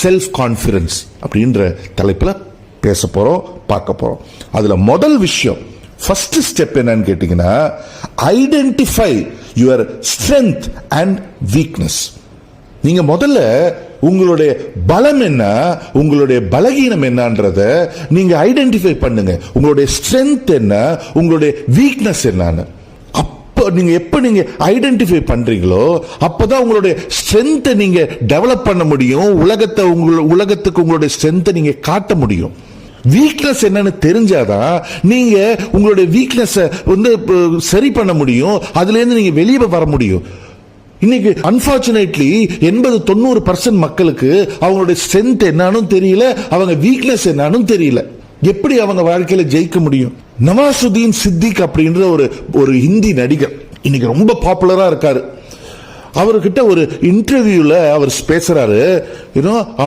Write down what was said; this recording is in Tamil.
செல்ஃப் கான்ஃபிடன்ஸ் அப்படின்ற தலைப்புல பேச போறோம், பார்க்க போறோம். அதுல முதல் விஷயம், ஃபர்ஸ்ட் ஸ்டெப் என்னன்னு கேட்டீங்கன்னா, identify your strength and weakness. நீங்க முதல்ல உங்களுடைய பலம் என்ன, உங்களுடைய பலகீனம் என்னன்றத நீங்க ஐடென்டிஃபை பண்ணுங்க. உங்களுடைய ஸ்ட்ரென்த் என்ன, உங்களுடைய வீக்னஸ் என்னன்னு. நீங்க எப்ப நீங்க ஐடென்டிஃபை பண்றீங்களோ அப்பதான் உங்களுடைய ஸ்ட்ரென்த்தை நீங்க டெவலப் பண்ண முடியும். உலகத்துக்கு உங்களுடைய ஸ்ட்ரென்த்தை நீங்க காட்ட முடியும். வீக்னஸ் என்னன்னு தெரிஞ்சாதான் நீங்க உங்களுடைய வீக்னஸ் சரி பண்ண முடியும். அதுல இருந்து நீங்க வெளியே வர முடியும். இன்னைக்கு அன்பார்ச்சுனேட்லி 80-90% மக்களுக்கு அவங்களுடைய ஸ்ட்ரென்த் என்னன்னு தெரியல, அவங்க வீக்னஸ் என்னன்னு தெரியல. எப்படி அவங்க வாழ்க்கையில ஜெயிக்க முடியும்? நவாசுதீன் சித்திக் அப்படின்ற ஒரு ஹிந்தி நடிகர் இன்னைக்கு ரொம்ப பாப்புலரா இருக்காரு. அவர்கிட்ட ஒரு இன்டர்வியூல அவர் பேசுறாரு.